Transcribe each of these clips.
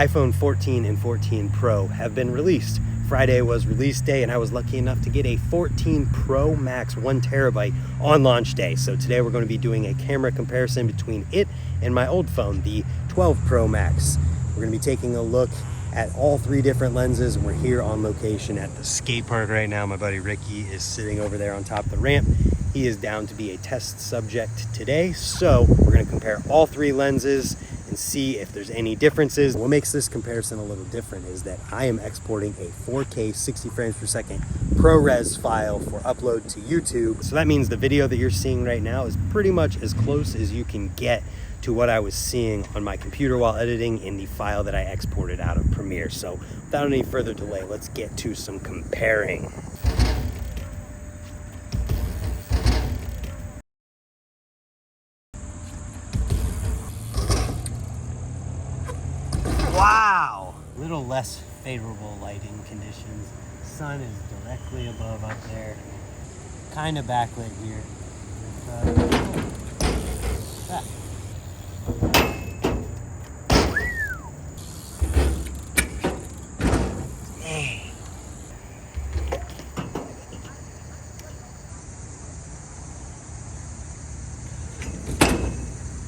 iPhone 14 and 14 Pro have been released. Friday was release day, and I was lucky enough to get a 14 Pro Max 1TB on launch day. So today we're going to be doing a camera comparison between it and my old phone, the 12 Pro Max. We're going to be taking a look at all three different lenses, and we're here on location at the skate park right now. My buddy Ricky is sitting over there on top of the ramp. He is down to be a test subject today, so we're going to compare all three lenses and see if there's any differences. What makes this comparison a little different is that I am exporting a 4K 60 frames per second ProRes file for upload to YouTube. So that means the video that you're seeing right now is pretty much as close as you can get to what I was seeing on my computer while editing in the file that I exported out of Premiere. So without any further delay, let's get to some comparing. Wow! A little less favorable lighting conditions. Sun is directly above up there. Kind of backlit here.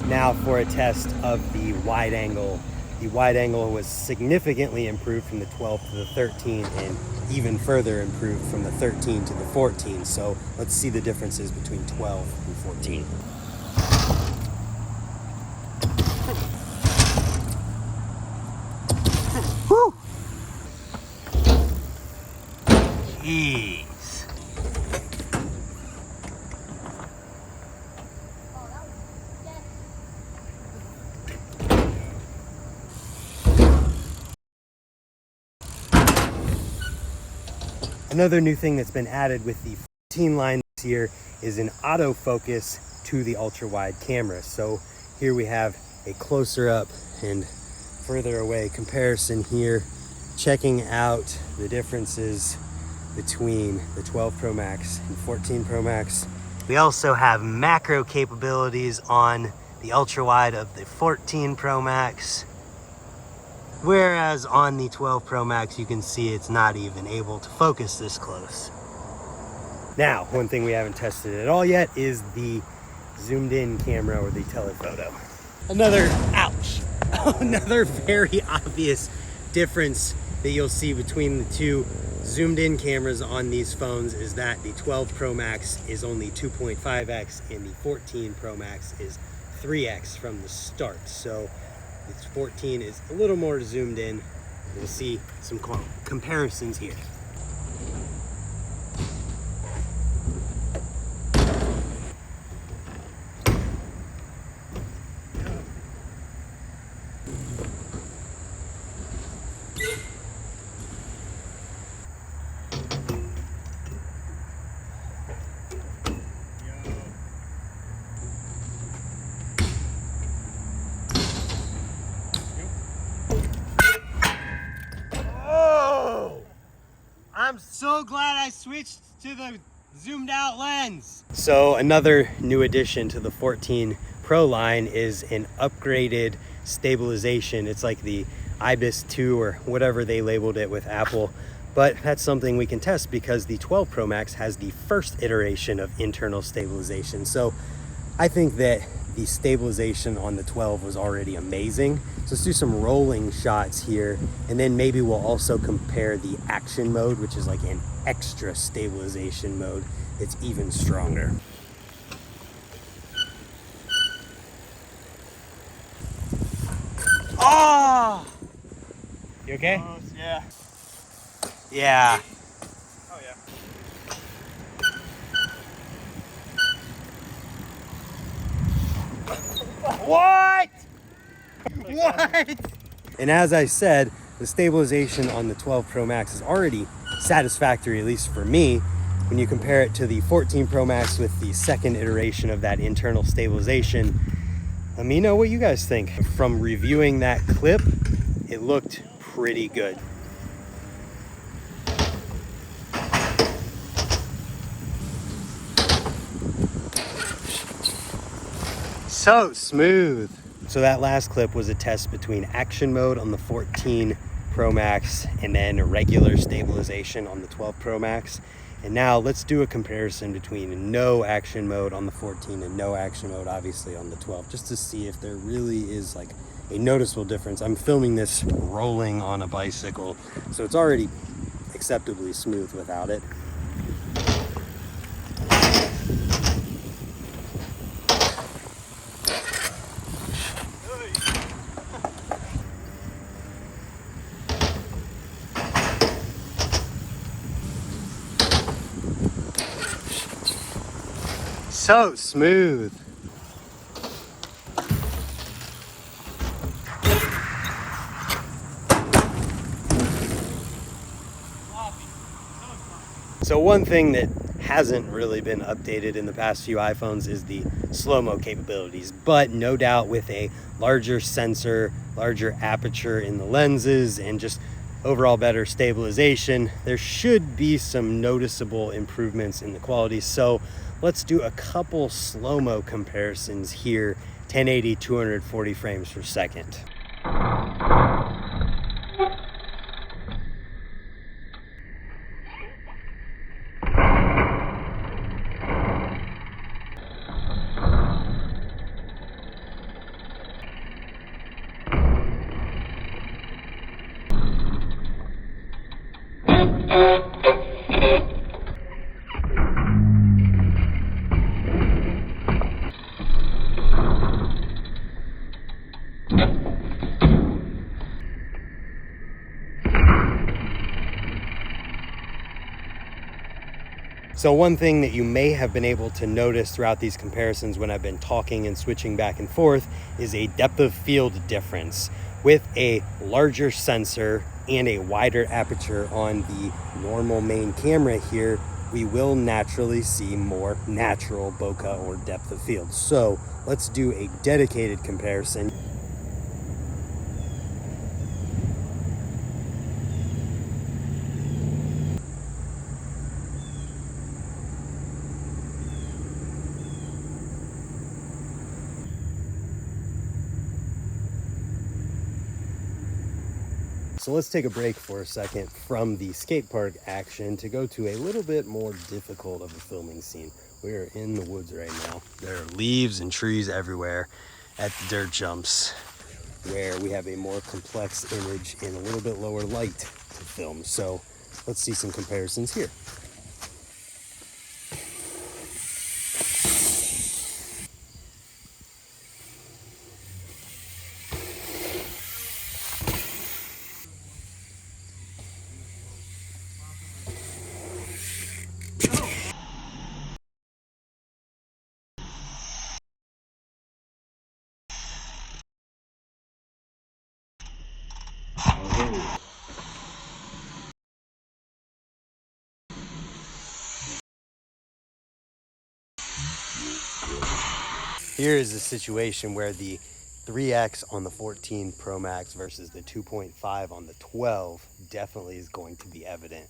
Now for a test of the wide angle. The wide angle was significantly improved from the 12 to the 13 and even further improved from the 13 to the 14. So let's see the differences between 12 and 14. Whew! Jeez. Another new thing that's been added with the 14 line this year is an autofocus to the ultra-wide camera. So here we have a closer up and further away comparison here, checking out the differences between the 12 Pro Max and 14 Pro Max. We also have macro capabilities on the ultra-wide of the 14 Pro Max. Whereas on the 12 Pro Max, you can see it's not even able to focus this close. Now, one thing we haven't tested at all yet is the zoomed in camera or the telephoto. Another very obvious difference that you'll see between the two zoomed in cameras on these phones is that the 12 Pro Max is only 2.5x and the 14 Pro Max is 3x from the start. So this 14 is a little more zoomed in. We'll see some comparisons here. I'm so glad I switched to the zoomed out lens. So another new addition to the 14 Pro line is an upgraded stabilization. It's like the IBIS 2 or whatever they labeled it with Apple. But that's something we can test because the 12 Pro Max has the first iteration of internal stabilization. So I think that the stabilization on the 12 was already amazing. So let's do some rolling shots here, and then maybe we'll also compare the action mode, which is like an extra stabilization mode. It's even stronger. Oh! You okay? Yeah. Yeah. Oh yeah. What? What? And as I said, the stabilization on the 12 Pro Max is already satisfactory, at least for me. When you compare it to the 14 Pro Max with the second iteration of that internal stabilization, let me know what you guys think. From reviewing that clip, it looked pretty good. So smooth. So that last clip was a test between action mode on the 14 Pro Max and then regular stabilization on the 12 Pro Max. And now let's do a comparison between no action mode on the 14 and no action mode obviously on the 12, just to see if there really is like a noticeable difference. I'm filming this rolling on a bicycle, so it's already acceptably smooth without it. So smooth. So one thing that hasn't really been updated in the past few iPhones is the slow-mo capabilities, but no doubt with a larger sensor, larger aperture in the lenses, and just overall better stabilization, there should be some noticeable improvements in the quality. So let's do a couple slow-mo comparisons here, 1080, 240 frames per second. So one thing that you may have been able to notice throughout these comparisons when I've been talking and switching back and forth is a depth of field difference. With a larger sensor and a wider aperture on the normal main camera here, we will naturally see more natural bokeh or depth of field. So let's do a dedicated comparison. So let's take a break for a second from the skate park action to go to a little bit more difficult of a filming scene. We are in the woods right now. There are leaves and trees everywhere at the dirt jumps, where we have a more complex image and a little bit lower light to film. So let's see some comparisons here. Here is a situation where the 3X on the 14 Pro Max versus the 2.5 on the 12 definitely is going to be evident.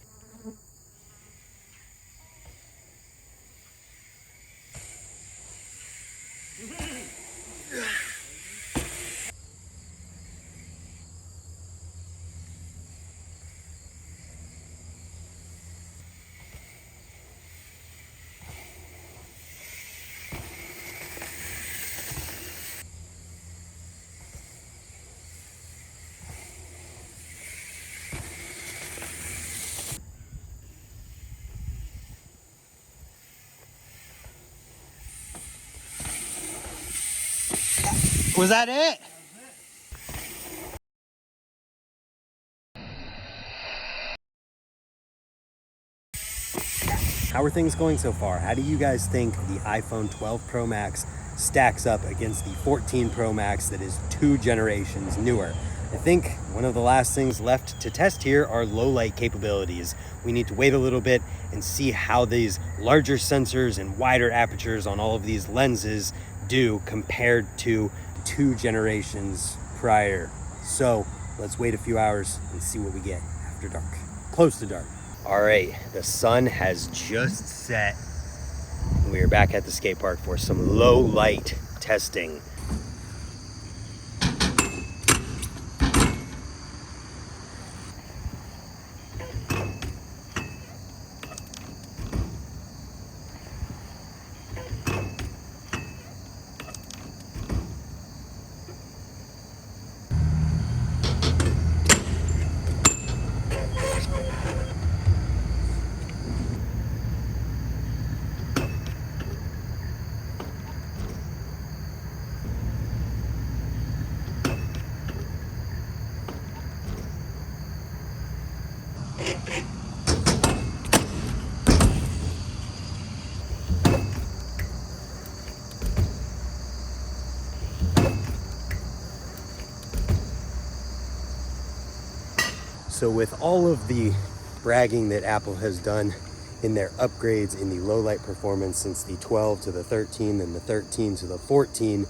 Was that it? How are things going so far? How do you guys think the iPhone 12 Pro Max stacks up against the 14 Pro Max that is 2 generations newer? I think one of the last things left to test here are low light capabilities. We need to wait a little bit and see how these larger sensors and wider apertures on all of these lenses do compared to 2 generations prior. So let's wait a few hours and see what we get after dark, close to dark. All right, the sun has just set. We are back at the skate park for some low light testing. So with all of the bragging that Apple has done in their upgrades in the low light performance since the 12 to the 13 and the 13 to the 14,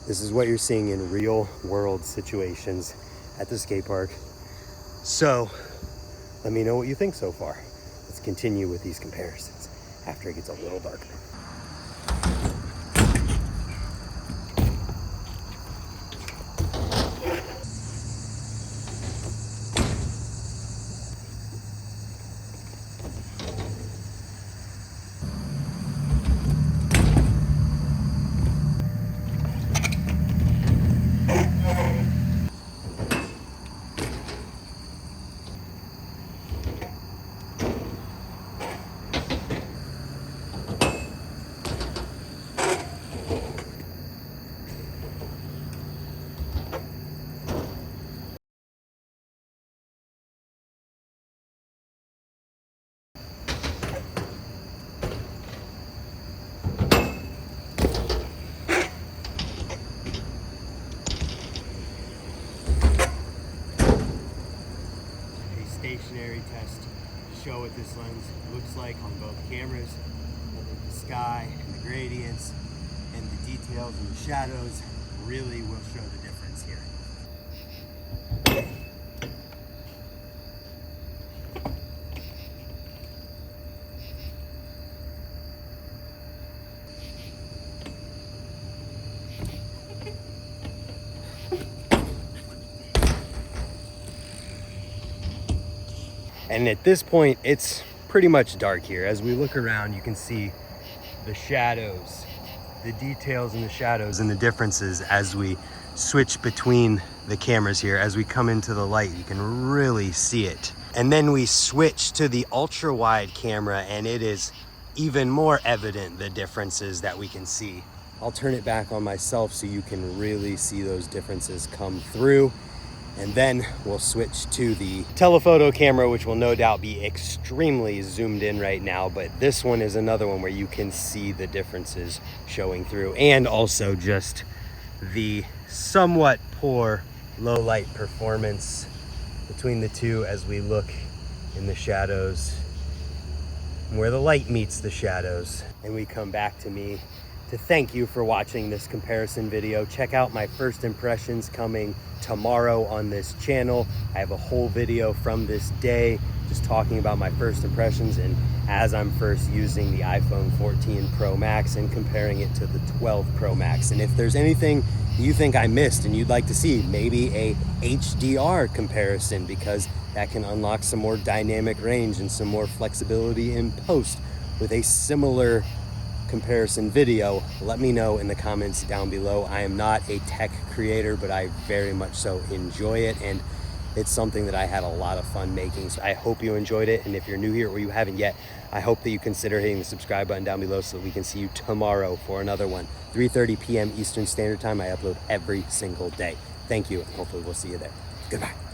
this is what you're seeing in real world situations at the skate park. So let me know what you think so far. Let's continue with these comparisons after it gets a little darker. Stationary test to show what this lens looks like on both cameras. The sky and the gradients and the details and the shadows really will show the difference here. And at this point, it's pretty much dark here. As we look around, you can see the shadows, the details in the shadows and the differences as we switch between the cameras here. As we come into the light, you can really see it. And then we switch to the ultra wide camera and it is even more evident the differences that we can see. I'll turn it back on myself so you can really see those differences come through. And then we'll switch to the telephoto camera, which will no doubt be extremely zoomed in right now. But this one is another one where you can see the differences showing through, and also just the somewhat poor low light performance between the two as we look in the shadows where the light meets the shadows. And we come back to me to thank you for watching this comparison video. Check out my first impressions coming tomorrow on this channel. I have a whole video from this day just talking about my first impressions and as I'm first using the iPhone 14 Pro Max and comparing it to the 12 Pro Max. And if there's anything you think I missed and you'd like to see, maybe a HDR comparison, because that can unlock some more dynamic range and some more flexibility in post with a similar comparison video, let me know in the comments down below. I am not a tech creator, but I very much so enjoy it, and it's something that I had a lot of fun making. So I hope you enjoyed it, and if you're new here or you haven't yet, I hope that you consider hitting the subscribe button down below so that we can see you tomorrow for another one. 3:30 p.m. Eastern Standard Time. I upload every single day. Thank you, and hopefully we'll see you there. Goodbye.